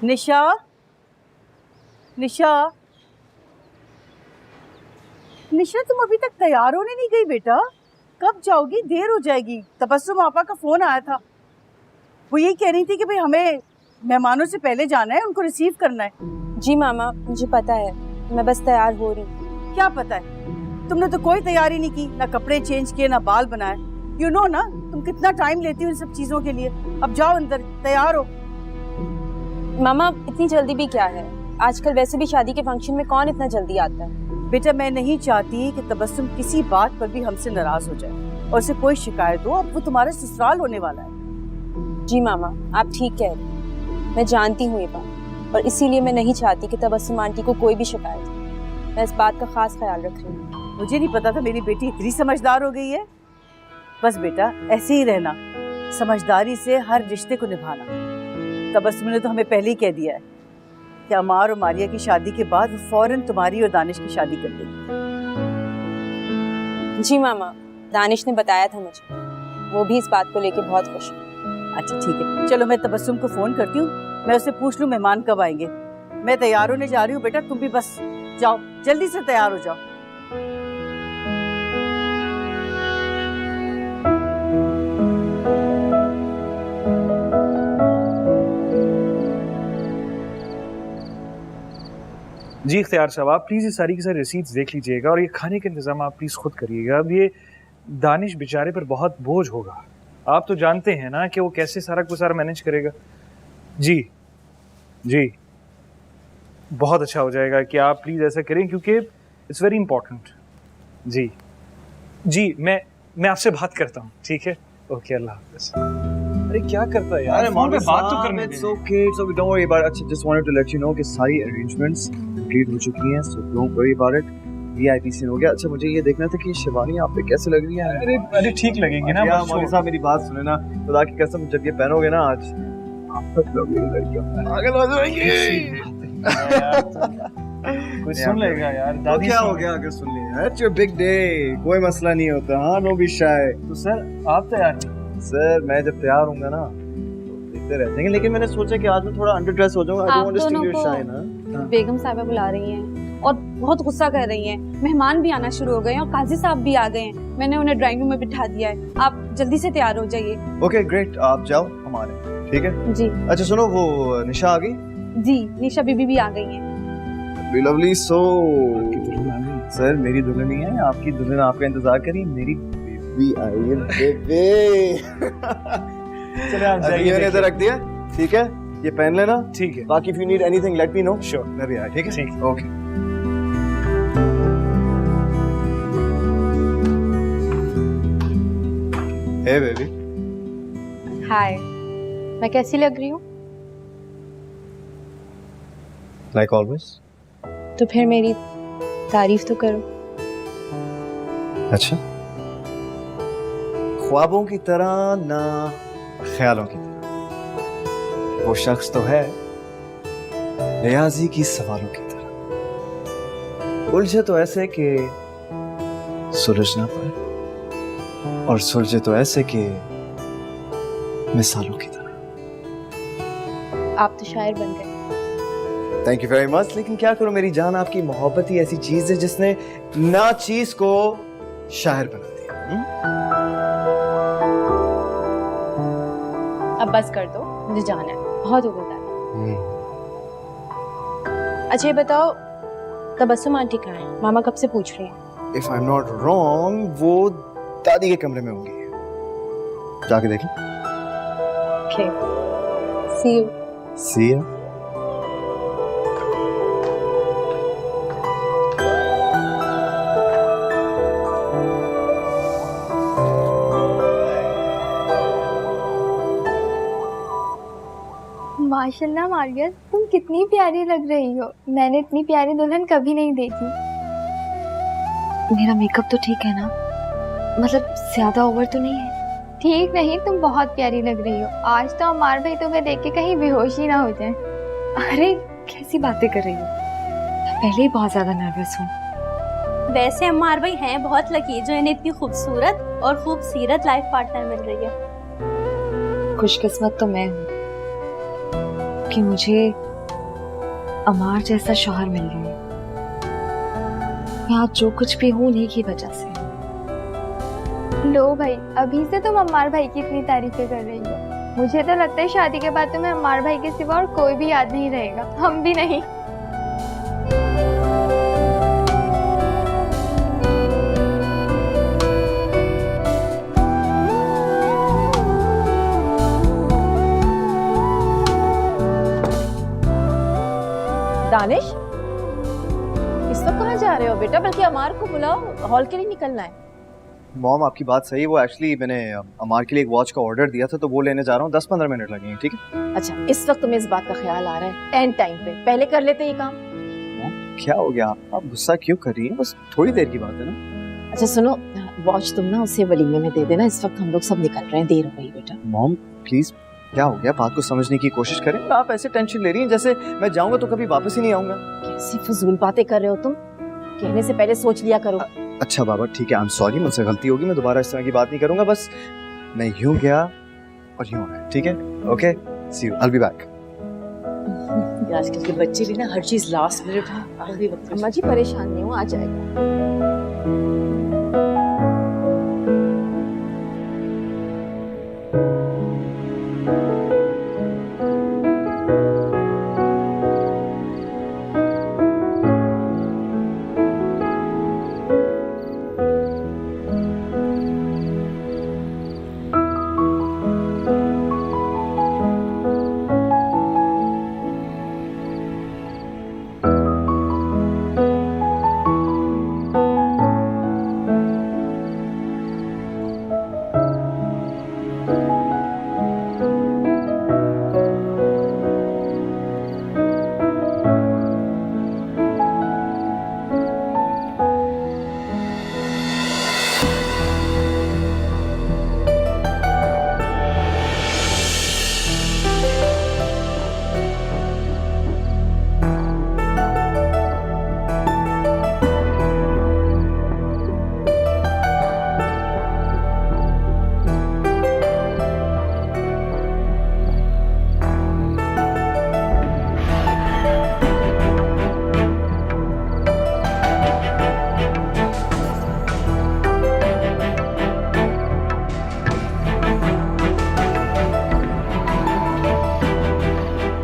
निशा, निशा, निशा तुम अभी तक तैयार होने नहीं गई बेटा? कब जाओगी? देर हो जाएगी। तबस्सुम आपा का फोन आया था, वो यही कह रही थी कि भाई हमें मेहमानों से पहले जाना है, उनको रिसीव करना है। जी मामा, मुझे पता है, मैं बस तैयार हो रही हूँ। क्या पता है? तुमने तो कोई तैयारी नहीं की, ना कपड़े चेंज किए, ना बाल बनाए। यू नो ना तुम कितना टाइम लेती हो इन सब चीजों के लिए। अब जाओ अंदर, तैयार हो। मामा इतनी जल्दी भी क्या है, आजकल वैसे भी शादी के फंक्शन में कौन इतना जल्दी आता है। बेटा मैं नहीं चाहती कि तबस्सुम किसी बात पर भी हमसे नाराज हो जाए और उसे कोई शिकायत हो। अब वो तुम्हारा ससुराल होने वाला है। जी मामा, आप ठीक कह रही हैं, मैं जानती हूँ ये बात, और इसीलिए मैं नहीं चाहती कि तबस्सुम आंटी को कोई भी शिकायत हो। मैं इस बात का खास ख्याल रख रही हूँ। मुझे नहीं पता था मेरी बेटी इतनी समझदार हो गई है। बस बेटा ऐसे ही रहना, समझदारी से हर रिश्ते को निभाना। तबस्सुम ने तो हमें पहले ही कह दिया है कि अमार और मारिया की शादी के बाद फौरन तुम्हारी और दानिश की शादी कर देगी। जी मामा, दानिश ने बताया था मुझे, वो भी इस बात को लेके बहुत खुश है। अच्छा ठीक है, चलो मैं तबस्सुम को फोन करती हूँ, मैं उससे पूछ लूँ मेहमान कब आएंगे। मैं तैयार होने जा रही हूँ बेटा, तुम भी बस जाओ, जल्दी से तैयार हो जाओ। जी इख्तियार साहब, आप प्लीज़ ये सारी की सारी रिसीट्स देख लीजिएगा और ये खाने का इंतज़ाम आप प्लीज़ खुद करिएगा। अब ये दानिश बेचारे पर बहुत बोझ होगा, आप तो जानते हैं ना कि वो कैसे सारा मैनेज करेगा। जी जी, बहुत अच्छा हो जाएगा कि आप प्लीज़ ऐसा करें, क्योंकि इट्स वेरी इंपॉर्टेंट। जी जी, मैं आपसे बात करता हूँ, ठीक है? ओके, अल्लाह हाफ़िज़। अरे क्या करता है यार, फोन पे बात तो करने दे। It's okay, it's okay, don't worry about it. Just wanted to let you know कि सारी arrangements complete हो चुकी हैं, so don't worry about it. VIP scene हो गया। अच्छा मुझे ये देखना था कि शिवानी आप पे कैसे लग रही है? अरे ठीक लगेंगी ना। यार मौलवी साहब मेरी बात सुने ना, खुदा की कसम जब ये पहनोगे ना आज, आप तक लगेगी लड़कियों पागल हो जाएंगी। कोई सुन लेगा यार, तो दादी क्या हो गया अगर सुन लिया? It's your big day, कोई मसला नहीं होता। हाँ, no be shy. तो सर आप तैयार नहीं? सर मैं जब तैयार होऊंगा ना तो देखते रह जाएंगे, लेकिन मैंने सोचा कि आज मैं थोड़ा अंडर ड्रेस हो जाऊंगा। I don't want to steal your shine, हाँ? बेगम साहबा बुला रही हैं और बहुत गुस्सा कर रही हैं। मेहमान भी आना शुरू हो गए हैं और काजी साहब भी आ गए हैं। मैंने उन्हें ड्राइंग रूम में बिठा दिया है, आप जल्दी से तैयार हो जाइए। Okay, great, आप जाओ हमारे, ठीक है? जी अच्छा सुनो, वो निशा आ गई? जी, निशा बीबी भी आ गई हैं। लवली। सो सर मेरी दुल्हन ही है, आपकी दुल्हन आपका इंतजार करी, मेरी बेबी आई है। बेबी चले आप जाइए, मैंने इधर रख दिया, ठीक है? ये पहन लेना, ठीक है। बाकी if you need anything let me know. Sure. मैं भी आया, ठीक है? ठीक। ओके। हे बेबी। हाय, मैं कैसी लग रही हूँ? Like always. तो फिर मेरी तारीफ तो करो। अच्छा, ख्वाबों की तरह ना ख्यालों की तरह, वो शख्स तो है रियाजी की सवालों की तरह, उलझे तो ऐसे कि सुलझना पड़े, और सुलझे तो ऐसे कि मिसालों की तरह। आप तो शायर बन गए। थैंक यू वेरी मच, लेकिन क्या करूं मेरी जान, आपकी मोहब्बत ही ऐसी चीज है जिसने ना चीज को शायर बना दिया। अब बस कर दो, मुझे जाना है, बहुत हो गया। अच्छा ये बताओ, तबस्सुम आंटी कहाँ है? मामा कब से पूछ रही हैं। If I am not wrong वो दादी के कमरे में होंगी, जाके देख लो। Okay, see you. See you. माशाल्लाह मारिया, तुम कितनी प्यारी लग रही हो। मैंने इतनी प्यारी दुल्हन कभी नहीं देखी। मेरा मेकअप तो ठीक है ना? मतलब ज्यादा ओवर तो नहीं है? ठीक नहीं, तुम बहुत प्यारी लग रही हो। आज तो अमार भाई तुम्हें देख के कहीं बेहोश ही ना हो जाए। अरे कैसी बातें कर रही हो, मैं पहले ही बहुत ज्यादा नर्वस हूँ। वैसे अम्मार भाई हैं बहुत लकी जो इन्हें इतनी खूबसूरत और खूबसीरत लाइफ पार्टनर मिल रही है। खुशकिस्मत तो मैं हूँ कि मुझे अमार जैसा शौहर मिल गया। मैं आज जो कुछ भी हूँ उन्हीं की वजह से। लो भाई, अभी से तुम अम्मार भाई की इतनी तारीफें कर रही हो। मुझे तो लगता है शादी के बाद तुम्हें अम्मार भाई के सिवा और कोई भी याद नहीं रहेगा, हम भी नहीं। दानिश, इस वक्त कहाँ जा रहे हो बेटा? बल्कि अमार को बुलाओ, हॉल के लिए निकलना है। मॉम आपकी बात सही है, वो एक्चुअली मैंने अमार के लिए एक वॉच का ऑर्डर दिया था तो वो लेने जा रहा हूँ, 10-15 मिनट लगेंगे, ठीक है? अच्छा, इस वक्त तुम्हें इस बात का ख्याल आ रहा है? एंड टाइम पे पहले कर लेते ये काम। क्या हो गया, आप गुस्सा क्यों कर रही हैं? बस थोड़ी देर की बात है ना। अच्छा सुनो, वॉच तुम ना उसे वलीमे में दे देना, इस वक्त हम लोग सब निकल रहे हैं, देर हो गई बेटा। मॉम प्लीज, क्या हो गया, बात को समझने की कोशिश करें। आप ऐसे टेंशन ले रही हैं जैसे मैं जाऊंगा तो कभी वापस ही नहीं आऊंगा। कैसी फजूल बातें कर रहे हो तुम, कहने से पहले सोच लिया करो। अच्छा बाबा ठीक है, आई एम सॉरी, मुझसे गलती होगी, मैं दोबारा इस तरह की बात नहीं करूंगा। बस मैं यूं गया और यूं आया, ठीक है? Okay, see you, I will be back. आजकल के बच्चे भी ना हर चीज लास्ट मिनट है, आखिरी वक्त। अम्मा जी परेशान नहीं हो, आ जाएगा।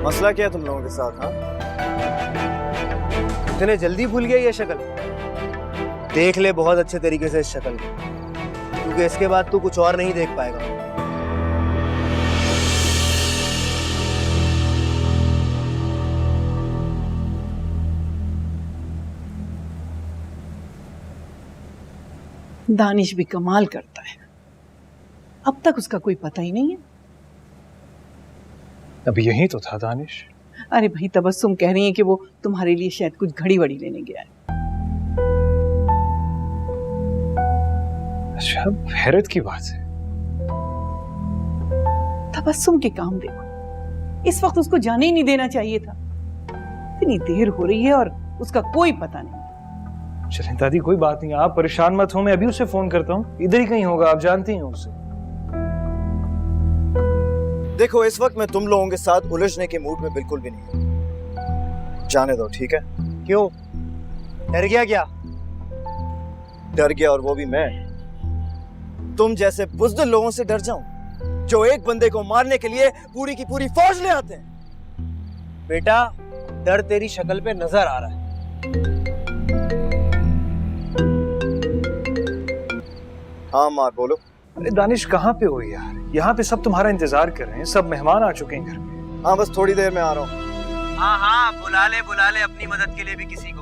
मसला क्या है तुम लोगों के साथ? हाँ, इतने जल्दी भूल गया ये शक्ल? देख ले बहुत अच्छे तरीके से इस शक्ल को, क्योंकि इसके बाद तू कुछ और नहीं देख पाएगा। दानिश भी कमाल करता है, अब तक उसका कोई पता ही नहीं है। अभी यही तो था दानिश। अरे भाई, तबस्सुम कह रही है कि वो तुम्हारे लिए शायद कुछ घड़ी वड़ी लेने गया है। अच्छा, हैरत की बात है। तबस्सुम के काम देखो, इस वक्त उसको जाने ही नहीं देना चाहिए था। इतनी देर हो रही है और उसका कोई पता नहीं। चलें दादी, कोई बात नहीं, आप परेशान मत हो, मैं अभी उसे फोन करता हूँ, इधर ही कहीं होगा, आप जानती हैं उसे। देखो इस वक्त मैं तुम लोगों के साथ उलझने के मूड में बिल्कुल भी नहीं हूं, जाने दो, ठीक है? क्यों, डर गया क्या? डर गया, और वो भी मैं? तुम जैसे बुज़दिल लोगों से डर जाऊं जो एक बंदे को मारने के लिए पूरी की पूरी फौज ले आते हैं? बेटा, डर तेरी शक्ल पे नजर आ रहा है। हाँ मार, बोलो। अरे दानिश, कहाँ पे हो यार? यहाँ पे सब तुम्हारा इंतजार कर रहे हैं, सब मेहमान आ चुके हैं घर पे। हाँ बस थोड़ी देर में आ रहा हूँ। हाँ, बुला ले अपनी मदद के लिए भी किसी को,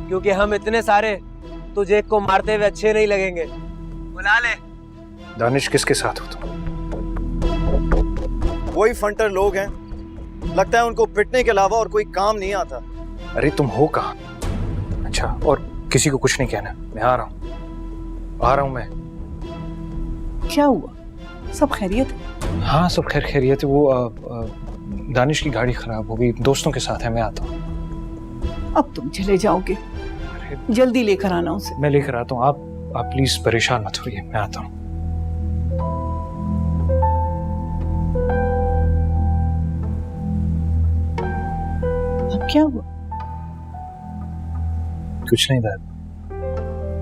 क्योंकि हम इतने सारे तुझे को मारते हुए अच्छे नहीं लगेंगे। बुला ले। दानिश, किसके साथ हो तुम? वही फंटर लोग हैं, लगता है उनको पिटने के अलावा और कोई काम नहीं आता। अरे तुम हो कहाँ? अच्छा, और किसी को कुछ नहीं कहना, मैं आ रहा हूँ मैं। क्या हुआ, सब खैरियत है? हाँ सब खैर खैरियत है। वो दानिश की गाड़ी खराब हो गई, दोस्तों के साथ है, मैं आता हूँ। अब तुम चले जाओगे, जल्दी लेकर आना उसे। मैं लेकर आता हूँ, आप प्लीज परेशान मत होइए, मैं आता हूँ। अब क्या हुआ? कुछ नहीं दादी,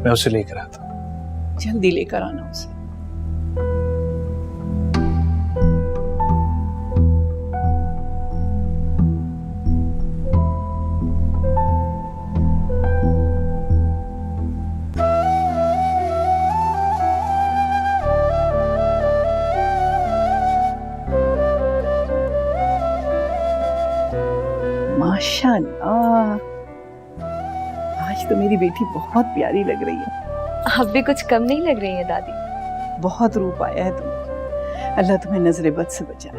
मैं उसे लेकर आता हूँ। जल्दी लेकर आना उसे। माशाल्लाह, आज तो मेरी बेटी बहुत प्यारी लग रही है। आप भी कुछ कम नहीं लग रही हैं दादी। बहुत रूप आया है तुम्हें। अल्लाह तुम्हें नजरे बद से बचाए।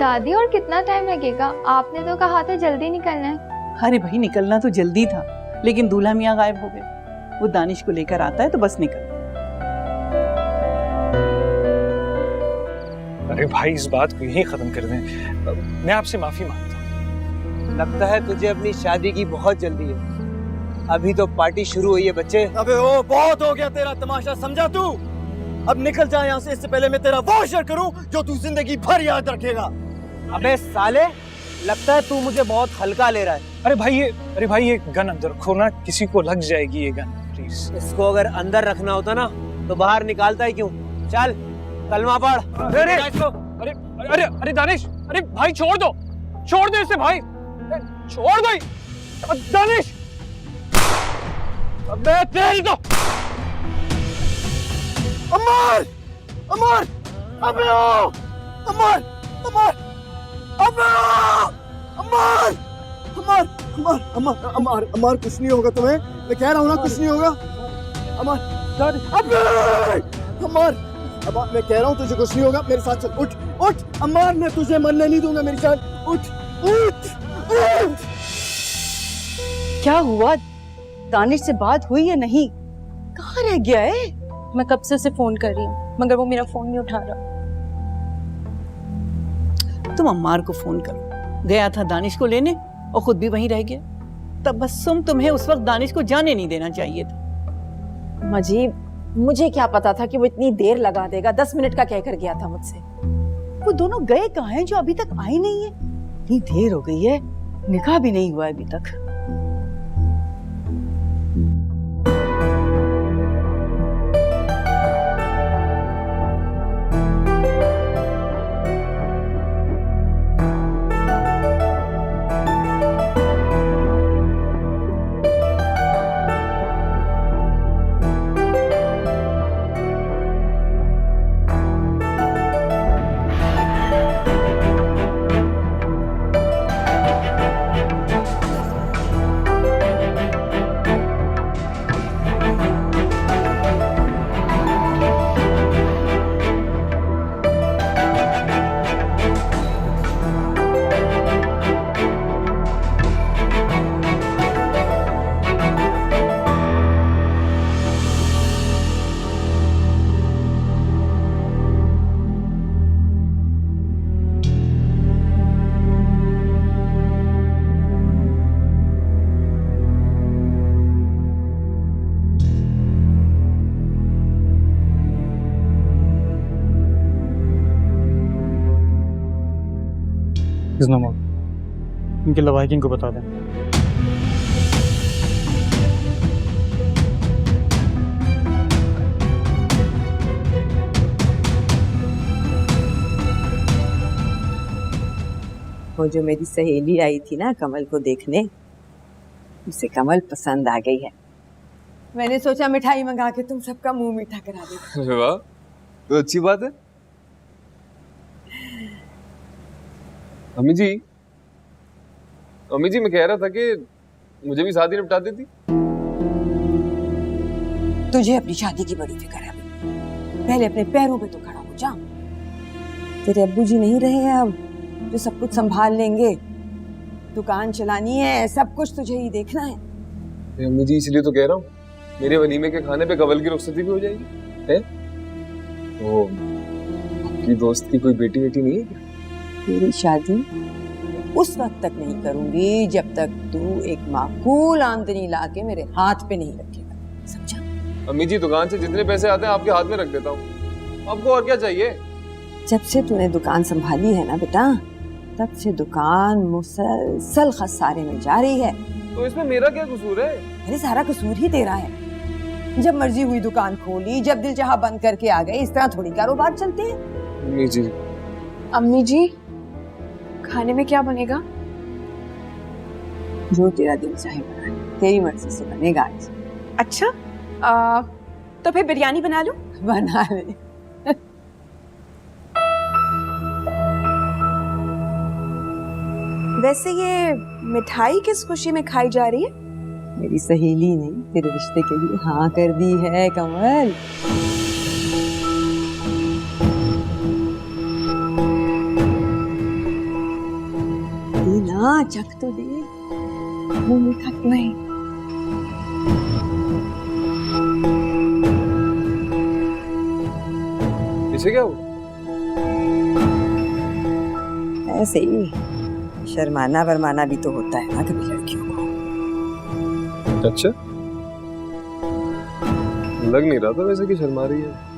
दादी और कितना टाइम लगेगा? आपने तो कहा था जल्दी निकलना है। अरे भाई निकलना तो जल्दी था, लेकिन दूल्हा मियाँ गायब हो गए। वो दानिश को लेकर आता है तो बस निकल। अरे भाई इस बात को यहीं खत्म कर दें। मैं आपसे माफी मांगता हूँ। लगता है तुझे अपनी शादी की बहुत जल्दी है। अभी तो पार्टी शुरू हुई है बच्चे। अबे ओ, बहुत हो गया तेरा तमाशा, समझा तू? अब निकल जा यहाँ से, इससे पहले मैं तेरा वो अशर करूं जो तू जिंदगी भर याद रखेगा। अबे साले, लगता है तू मुझे बहुत हल्का ले रहा है। अरे भाई ये गन अंदर रखो ना, किसी को लग जाएगी ये गन, प्लीज। इसको अगर अंदर रखना होता ना तो बाहर निकालता ही क्यों? चल कलमा पढ़। अरे अरे अरे अरे दानिश, अरे भाई छोड़ दो इसे भाई, छोड़ दो दानिश। अबे तेल दो। अमर, अमर, अबे ओ, अमर, अमर, अबे ओ, अमर, अमर, अमर, अमर, अमर, अमर, कुछ नहीं होगा तुम्हें, मैं कह रहा हूँ ना कुछ नहीं होगा। अमर, अबे, अमर, अमर, मैं कह रहा हूँ तुझे कुछ नहीं होगा, मेरे साथ चल, उठ, उठ, अमर, मैं तुझे मरने नहीं दूंगा, मेरी जान, उठ, उठ, उठ। क्या हुआ? दानिश से बात हुई या नहीं? कहाँ रह गया है? मैं कब से उसे फोन कर रही हूँ मगर वो मेरा फोन नहीं उठा रहा। तुम अम्मार को फोन करो। गया था दानिश को लेने और खुद भी वहीं रह गया। तबस्सुम तुम्हें उस वक्त दानिश को जाने नहीं देना चाहिए था। मजी, मुझे क्या पता था कि वो इतनी देर लगा देगा। 10 मिनट का कहकर गया था मुझसे। वो दोनों गए कहाँ हैं जो अभी तक आए नहीं है? इतनी देर हो गई है, निकाह भी नहीं हुआ अभी तक। इनके लवाहिकीन को बता दें। वो जो मेरी सहेली आई थी ना कमल को देखने, उसे कमल पसंद आ गई है। मैंने सोचा मिठाई मंगा के तुम सबका मुंह मीठा करा दे। अरे वाह, तो अच्छी बात है। अम्मी जी मैं कह रहा था कि मुझे भी शादी निपटा देती। तुझे अपनी शादी की बड़ी फिक्र है, पहले अपने पैरों पे तो खड़ा हो जा। तेरे अब्बू जी नहीं रहे हैं अब, जो सब कुछ संभाल लेंगे। दुकान चलानी है, सब कुछ तुझे ही देखना है। अम्मी जी इसलिए तो कह रहा हूँ, मेरे वलीमे के खाने पे कवल की रुखसती भी हो जाएगी। है तो आपकी दोस्त की कोई बेटी नहीं है क्या? तेरी शादी उस वक्त तक नहीं करूंगी जब तक तू एक माकूल आमदनी लाके मेरे हाथ पे नहीं रखेगा, समझा? अम्मी जी दुकान से जितने पैसे आते हैं आपके हाथ में रख देता हूँ, आपको और क्या चाहिए? जब से तूने दुकान संभाली है ना बेटा, तब से दुकान मुसलसल खसारे में जा रही है। तो इसमें मेरा क्या कसूर है? अरे सारा कसूर ही तेरा है। जब मर्जी हुई दुकान खोली, जब दिल चाहा बंद करके आ गए। इस तरह थोड़ी कारोबार चलते हैं। अम्मी जी, अम्मी जी, खाने में क्या बनेगा? जो तेरा दिल चाहे बना, तेरी मर्जी से बनेगा आज। अच्छा, तो फिर बिरयानी बना लो। बना ले। वैसे ये मिठाई किस खुशी में खाई जा रही है? मेरी सहेली ने तेरे रिश्ते के लिए हाँ कर दी है कमल। दे ना, चख तो दे। मुंह मीठा क्यों? नहीं। इसे क्या हुआ? ऐसे ही शर्माना वरमाना भी तो होता है ना कभी लड़कियों को। अच्छा, लग नहीं रहा था वैसे कि शर्मा रही है।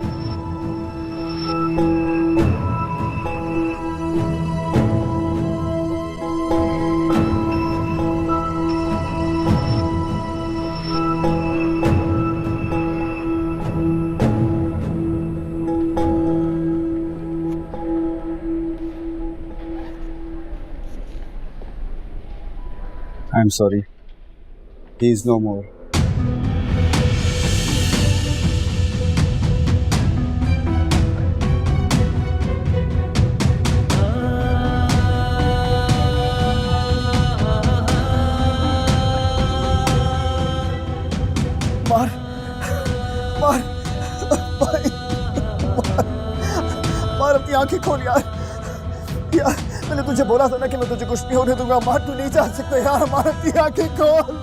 I'm sorry. He is no more. मार मार भाई, मार अपनी आंखें खोल यार। मैंने तुझे बोला था ना कि मैं तुझे कुछ नहीं होने दूंगा। मार, तू नहीं जा सकता यार। मार अपनी आंखें खोल।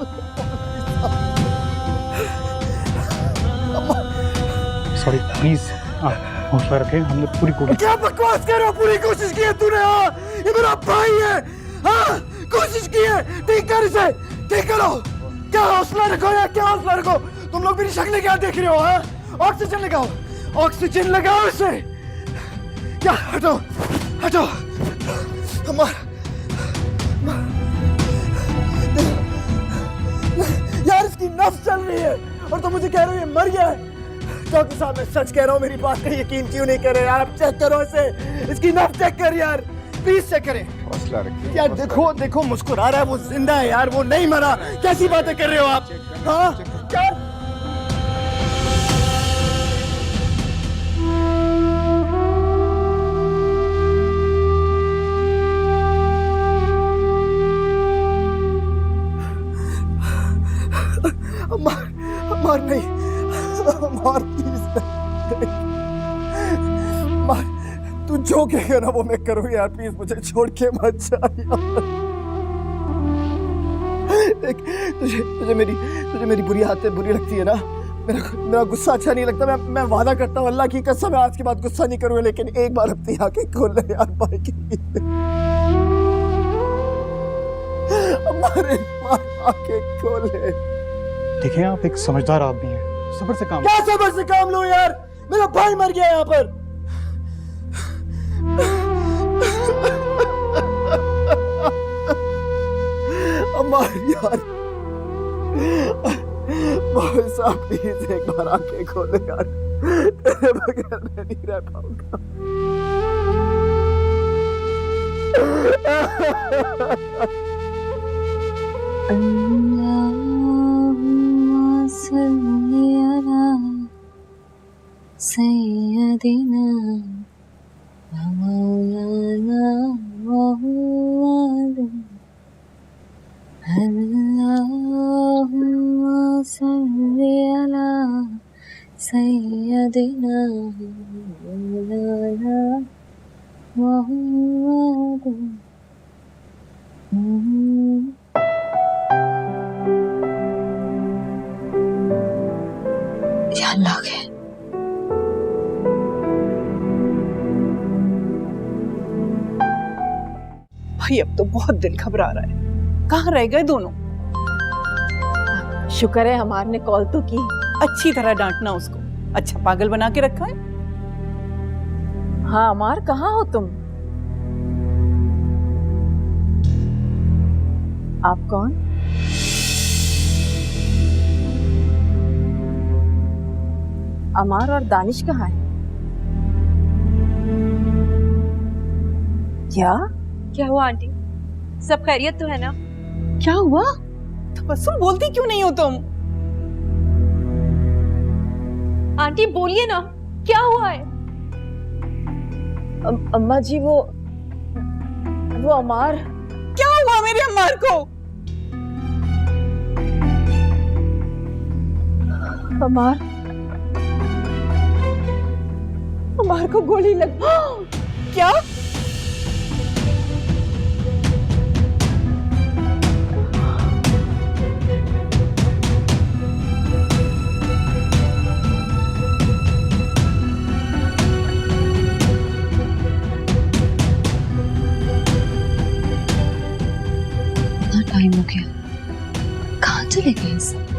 सॉरी, प्लीज हौसला रखें, हमने पूरी कोशिश। क्या बकवास कर रहा हो? पूरी कोशिश की है तूने। हाँ, ये मेरा भाई है। हाँ, कोशिश की है। ठीक कर इसे, ठीक करो। क्या हौसला रखो यार, क्या हौसला रखो। तुम लोग मेरी शक्ल क्या देख रहे हो? हाँ, ऑक्सीजन लगाओ, ऑक्सीजन लगाओ इसे। क्या, हटो हटो। मार, मार। यार इसकी नफ्स चल रही है और तुम मुझे कह रहे हो ये मर गया है। डॉक्टर साहब, मैं सच कह रहा हूँ, मेरी बात का यकीन क्यों नहीं कर रहे यार? आप चेक करो इसे, इसकी नब्ज चेक कर यार, प्लीज चेक करें। हौसला रखिए यार देखो देखो, मुस्कुरा रहा है, वो जिंदा है यार, वो नहीं मरा। कैसी बातें कर रहे हो आप? हाँ क्या? मार नहीं, मार प्लीज नहीं। मार, तू जो कहेगा ना वो मैं करूँ यार। प्लीज मुझे छोड़ के मत जा यार। देख, तुझे मेरी बुरी आदतें बुरी लगती है ना। मेरा गुस्सा अच्छा नहीं लगता। मैं वादा करता हूँ अल्लाह की कसम, मैं आज के बाद गुस्सा नहीं करूँगा। लेकिन एक बार अपनी आंखें खोल ले यार भाई के लिए। हमारे आंखें खोल ले। देखिए, आप एक समझदार आदमी हैं, सब्र से काम। क्या सब्र से काम लो यार? मेरा भाई मर गया यहाँ पर। अम्मार यार, भाई साहब प्लीज एक बार आंखें खोले यार। तेरे बगैर मैं नहीं रह पाऊंगा। सैयदना मौलाना मुहम्मद अल्लाहुम्मा सल्ली अला सैयदना मौलाना मुहम्मद। या अल्लाह के भाई, अब तो बहुत दिल घबरा रहा है। कहाँ रह गए दोनों? शुक्र है हमार ने कॉल तो की। अच्छी तरह डांटना उसको। अच्छा पागल बना के रखा है। हाँ अमार, कहाँ हो तुम? आप कौन? अमार और दानिश कहाँ है? क्या हुआ आंटी? सब खैरियत तो है ना? क्या हुआ? तबस्सुम बोलती क्यों नहीं हो तुम? आंटी बोलिए ना, क्या हुआ है? अम्मा जी वो अमार। क्या हुआ मेरे अम्मार को? अमार को गोली लग। क्या? टाइम हो गया, कहाँ चले गए सब?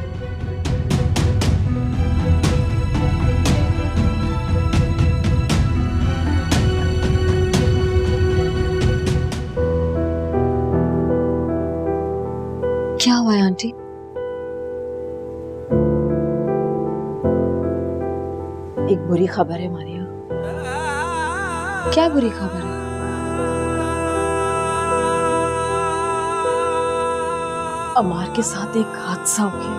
क्या हुआ है आंटी? एक बुरी खबर है मारिया। क्या बुरी खबर है? अमार के साथ एक हादसा हो गया।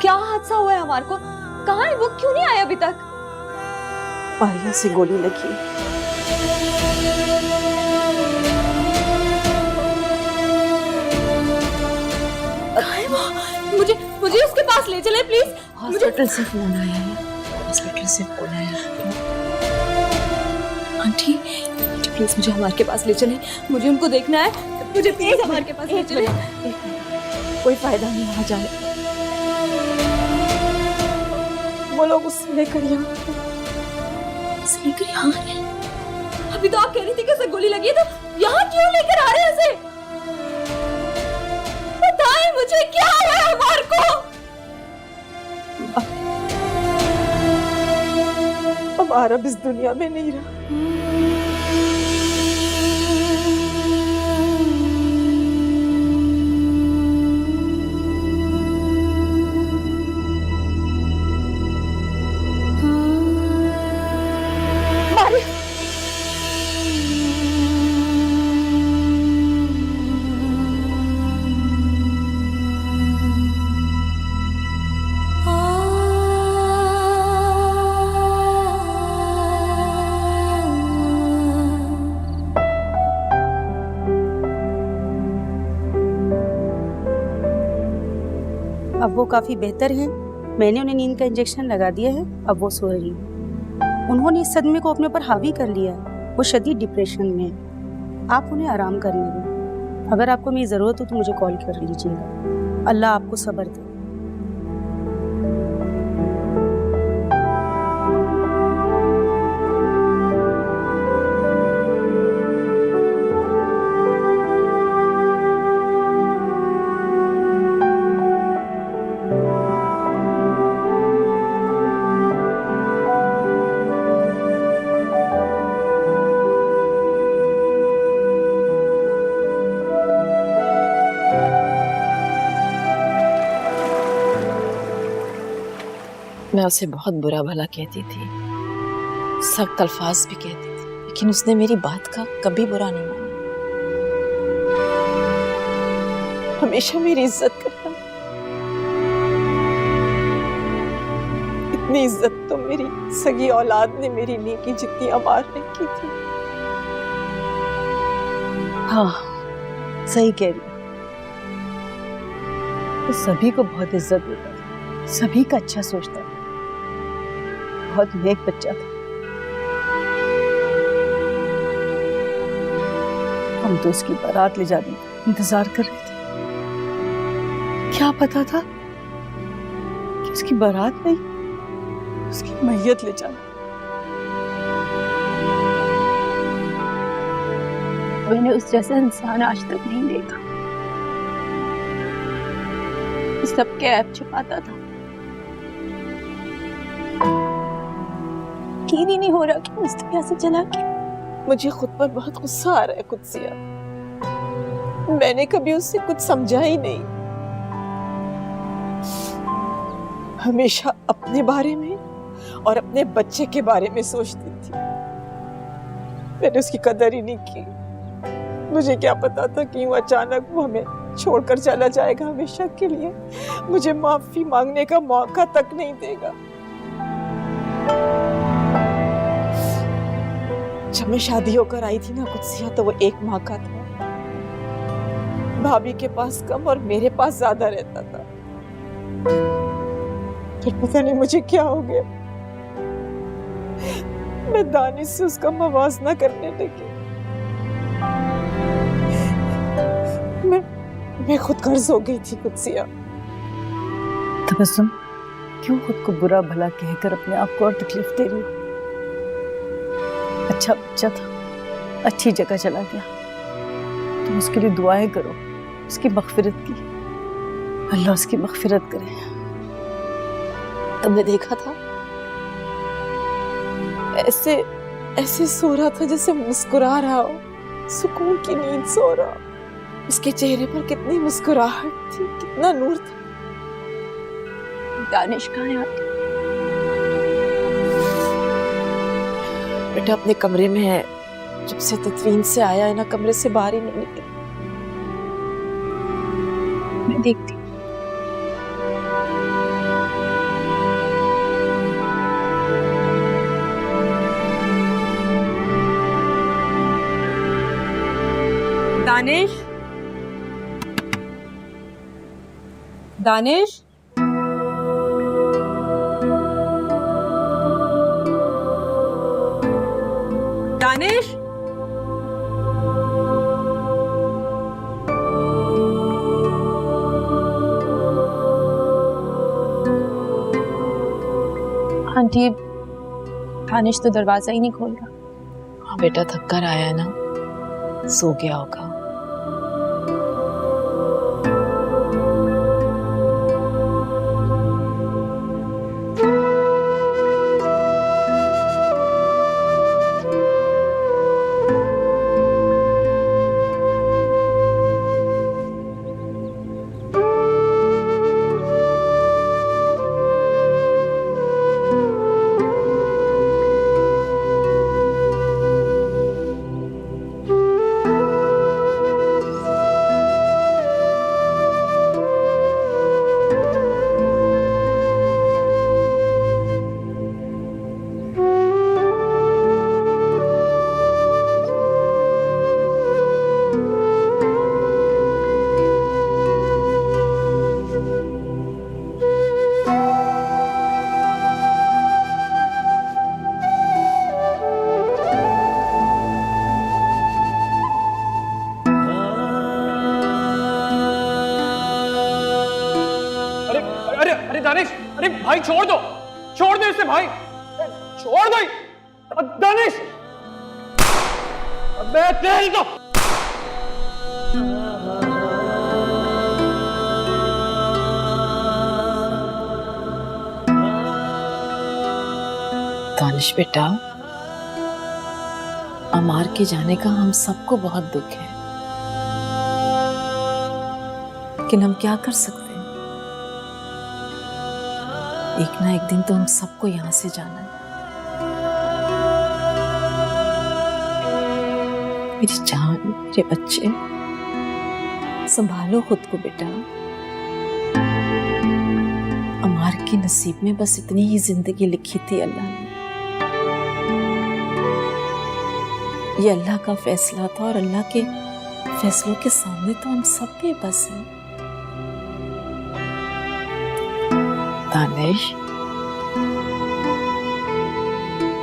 क्या हादसा हुआ है अमार को? कहाँ है वो? क्यों नहीं आया अभी तक? मारिया से गोली लगी। कहाँ है वो? मुझे उसके पास ले चले प्लीज। हॉस्पिटल से फोन आया है। हॉस्पिटल से फोन आया है। आंटी प्लीज मुझे हमारे के पास ले चले, मुझे उनको देखना है। मुझे प्लीज हमारे के पास ले चले। कोई फायदा नहीं वहां जाने। वो लोग उससे लेकर यहाँ अभी तो आप कह रही थी कि उसे गोली लगी है, तो यहाँ क्यों लेकर आ रहे हैं उसे? बताएं मुझे क्या हुआ है अमार को? अमार अब इस दुनिया में नहीं रहा। अब वो काफ़ी बेहतर हैं। मैंने उन्हें नींद का इंजेक्शन लगा दिया है, अब वो सो रही हैं। उन्होंने इस सदमे को अपने ऊपर हावी कर लिया है। वो शदीद डिप्रेशन में है। आप उन्हें आराम करने दें। अगर आपको मेरी ज़रूरत हो तो मुझे कॉल कर लीजिएगा। अल्लाह आपको सब्र दे। मैं उसे बहुत बुरा भला कहती थी, सख्त अल्फाज भी कहती थी, लेकिन उसने मेरी बात का कभी बुरा नहीं माना। हमेशा मेरी इज्जत करता। इतनी इज्जत तो मेरी सगी औलाद ने मेरी नहीं की जितनी अमार ने की थी। हाँ, सही कह रही। वो सभी को बहुत इज्जत देता था, सभी का अच्छा सोचता था, बहुत नेक बच्चा था। हम तो उसकी बारात ले जाने का इंतजार कर रहे थे। क्या पता था कि उसकी बारात नहीं, उसकी मैयत ले जाना। मैंने उस जैसा इंसान आज तक नहीं देखा। सबके ऐप छुपाता था। यकीन ही नहीं हो रहा कि मैं इस दुनिया से चला गया। मुझे खुद पर बहुत गुस्सा आ रहा है कुदसिया। मैंने कभी उससे कुछ समझा ही नहीं। हमेशा अपने बारे में और अपने बच्चे के बारे में सोचती थी। मैंने उसकी कदर ही नहीं की। मुझे क्या पता था कि यूं अचानक वो हमें छोड़कर चला जाएगा हमेशा के लिए। मुझे माफी मांगने का मौका तक नहीं देगा। जब मैं शादी होकर आई थी ना कुत्सिया, तो वो 1 माह का था। भाभी के पास कम और मेरे पास ज्यादा रहता था। फिर पता नहीं मुझे क्या हो गया, मैं दानिश से उसका मवाजना करने लगी। मैं खुद कर्ज हो गई थी कुत्सिया। तबस्सुम, क्यों खुद को बुरा भला कहकर अपने आप को और तकलीफ दे रही हो? अच्छा बच्चा था, अच्छी जगह चला गया। तुम उसके लिए दुआएं करो, उसकी मग़फ़िरत की। अल्लाह उसकी मग़फ़िरत करे। तुमने देखा था ऐसे ऐसे सो रहा था जैसे मुस्कुरा रहा हो, सुकून की नींद सो रहा। उसके चेहरे पर कितनी मुस्कुराहट थी, कितना नूर था। दानिश कहाँ है आपके? बेटा अपने कमरे में है। जब से तदफीन से आया है ना, कमरे से बाहर ही नहीं निकला। मैं देखती हूँ। दानिश, दानिश, दानिश। आंटी, दानिश तो दरवाजा ही नहीं खोल रहा। हाँ बेटा, थक कर आया है ना, सो गया होगा। दानिश, अरे भाई छोड़ दो इसे भाई, छोड़ दो दानिश। अबे तेल दो। दानिश बेटा, अमार के जाने का हम सबको बहुत दुख है, लेकिन हम क्या कर सकते हैं। एक ना एक दिन तो हम सबको यहां से जाना है। मेरी जान, मेरे बच्चे, संभालो खुद को बेटा। अमार के नसीब में बस इतनी ही जिंदगी लिखी थी अल्लाह ने। ये अल्लाह का फैसला था और अल्लाह के फैसलों के सामने तो हम सब बेबस हैं। दानिश,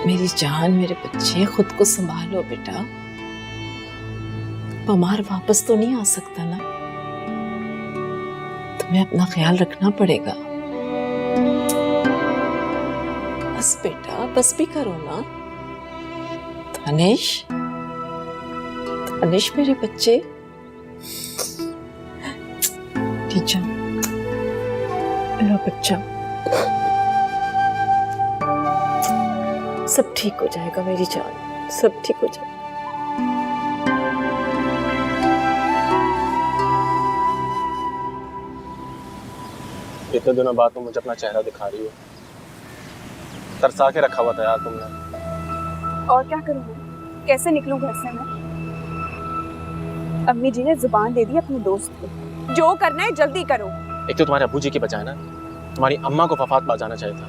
मेरी जान, मेरे बच्चे, खुद को संभालो बेटा। अमार वापस तो नहीं आ सकता ना, तुम्हें अपना ख्याल रखना पड़ेगा। बस बेटा, बस भी करो ना। दानिश, दानिश मेरे बच्चे, टीचर मेरा बच्चा, सब ठीक हो जाएगा मेरी जान, सब ठीक हो जाएगा। इतने दिनों बाद तुम मुझे अपना चेहरा दिखा रही हो। तरसा के रखा हुआ था यार तुमने। और क्या करूँ, कैसे निकलूं घर से मैं? अम्मी जी ने जुबान दे दी अपने दोस्त को, जो करना है जल्दी करो। एक तो तुम्हारे अब्बू जी की बजाय ना तुम्हारी अम्मा को वफात पा जाना चाहिए था।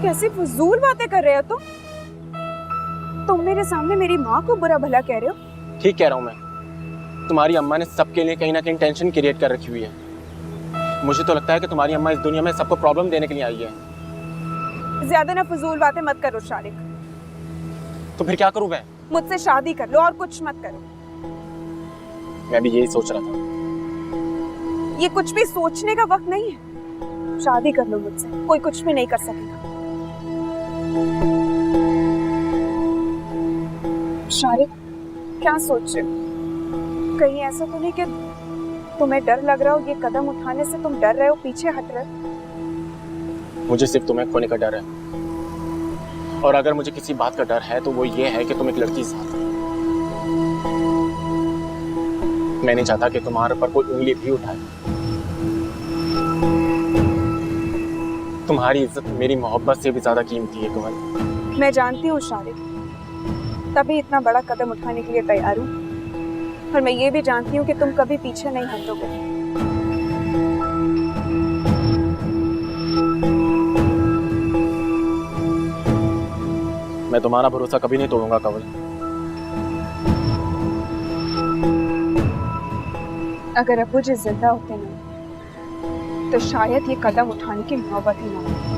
कैसी फजूल बातें कर रहे हो तुम मेरे सामने मेरी माँ को बुरा भला कह रहे हो। ठीक कह रहा हूँ मैं, तुम्हारी अम्मा ने सबके लिए कहीं ना कहीं टेंशन क्रिएट कर रखी हुई है। मुझे तो लगता है कि तुम्हारी अम्मा इस दुनिया में सबको प्रॉब्लम देने के लिए आई है। ज्यादा ना फजूल बातें मत करो शारिक। तो फिर क्या करूँ मैं? मुझसे शादी कर लो और कुछ मत करो। मैं भी यही सोच रहा था। ये कुछ भी सोचने का वक्त नहीं है। शादी कर लो मुझसे, कोई कुछ भी नहीं कर सकेगा। शारिक, क्या सोच रहे हो? कहीं ऐसा तो नहीं कि तुम्हें डर लग रहा हो, ये कदम उठाने से तुम डर रहे हो, पीछे हट रहे हो? मुझे सिर्फ तुम्हें खोने का डर है, और अगर मुझे किसी बात का डर है तो वो ये है कि तुम एक लड़की साथ हो। मैं नहीं चाहता कि तुम्हारे पर कोई उंगली भी उठाए। तुम्हारी इज्जत मेरी मोहब्बत से भी ज्यादा कीमती है कमल। मैं जानती हूँ शारिक, तभी इतना बड़ा कदम उठाने के लिए तैयार हूँ, और मैं ये भी जानती हूँ कि तुम कभी पीछे नहीं हटोगे। मैं तुम्हारा भरोसा कभी नहीं तोड़ूंगा कमल। अगर अब्बू जी जिंदा होते ना, तो शायद ये कदम उठाने की नौबत ही ना होती।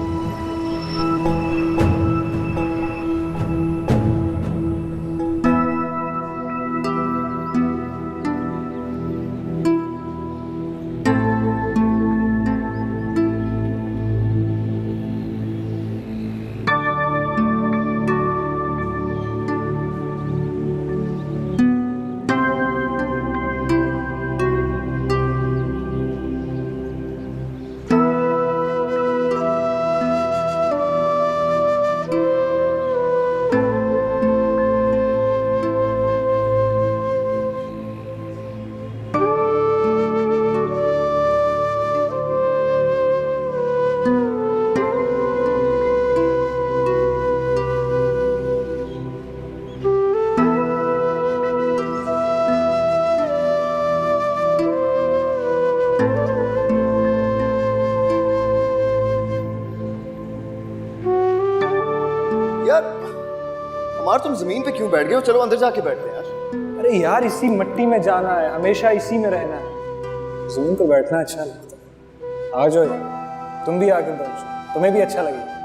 अमार, तुम जमीन पे क्यों बैठ गए हो? चलो अंदर जाके बैठते हैं यार। अरे यार, इसी मिट्टी में जाना है, हमेशा इसी में रहना है। जमीन पे बैठना अच्छा लगता है। आ जाओ यार, तुम भी आके बैठ जाओ, तुम्हें भी अच्छा लगेगा।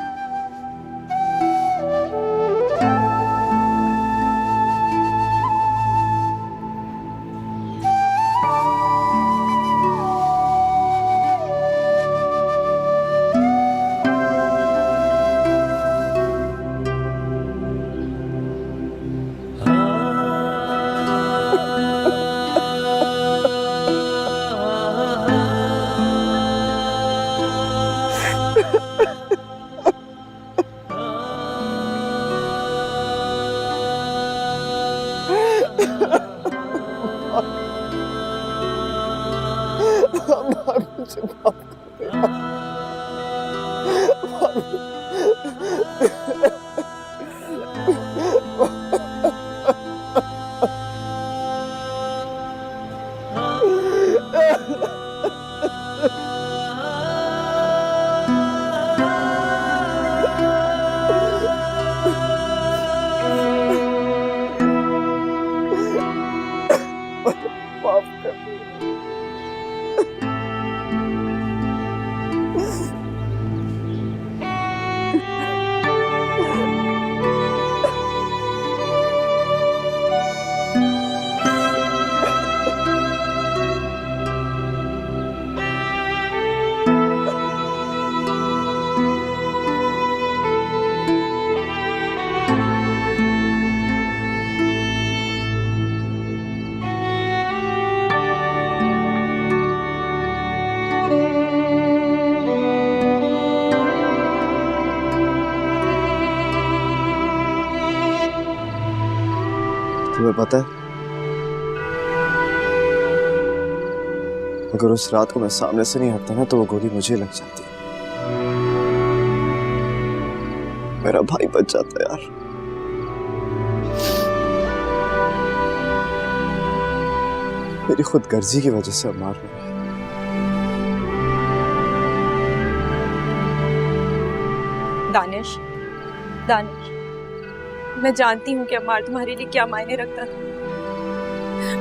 तुम्हें पता है अगर उस रात को मैं सामने से नहीं हटता ना तो वो गोली मुझे लग जाती, मेरा भाई बच जाता यार। मेरी खुद गर्जी की वजह से अम्मार हुआ। दानिश, दानिश, मैं जानती हूँ कि अम्मार तुम्हारे लिए क्या मायने रखता था।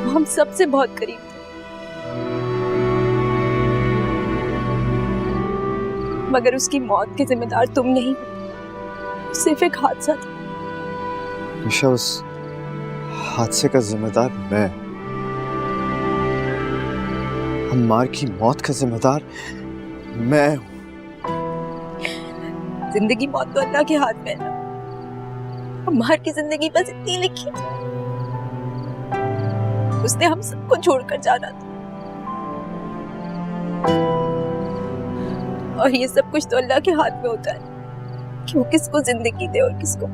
वो हम सबसे बहुत करीब थे, मगर उसकी मौत के जिम्मेदार तुम नहीं हो, सिर्फ एक हादसा था। निशा, उस हादसे का जिम्मेदार मैं, अम्मार की मौत का जिम्मेदार मैं हूं। जिंदगी मौत तो अल्लाह के हाथ में है ना। अम्मार की जिंदगी बस इतनी लिखी थी, उसने हम सबको छोड़कर जाना था, और ये सब कुछ तो अल्लाह के हाथ में होता है कि वो किसको जिंदगी दे और किसको।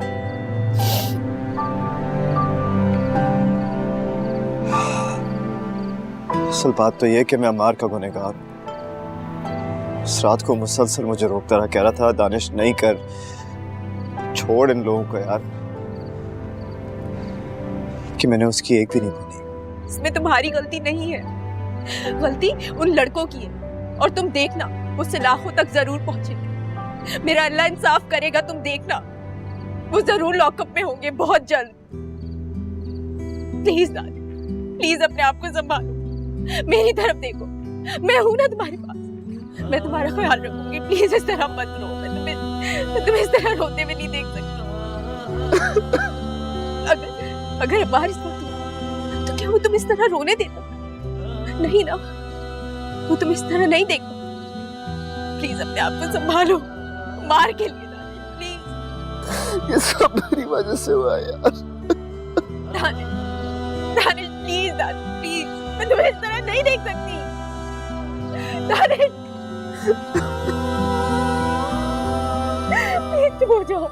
असल बात तो ये कि मैं अम्मार का गुनहगार हूं। उस रात को मुसलसल मुझे रोकता रहा, कह रहा था दानिश नहीं कर, छोड़ इन लोगों को यार, कि मैंने उसकी एक भी नहीं मानी। इसमें तुम्हारी गलती नहीं है, गलती उन लड़कों की है, और तुम देखना उससे लाखों तक जरूर पहुंचेंगे। मेरा अल्लाह इंसाफ करेगा, तुम देखना, वो जरूर लॉकअप में होंगे बहुत जल्द। प्लीज दादी, प्लीज अपने आप को संभालो, मेरी तरफ देखो, मैं हूं ना तुम्हारे पास, मैं तुम्हारा ख्याल रखूंगी। प्लीज इस तरह मत रो, मैं तुम्हें इस तरह रोते हुए नहीं देख सकती। अगर बाहर इस वक्त हो, तो क्या वो तुम इस तरह रोने देता? नहीं ना, वो तुम इस तरह नहीं देखता। प्लीज अपने आप को संभालो, मार के लिए दानिश, प्लीज। ये सब मेरी वजह से हुआ यार। दानिश, दानिश प्लीज, दानिश प्लीज, मैं तुम्हें इस तरह नहीं देख सकती। दानिश, प्लीज चुप हो जाओ।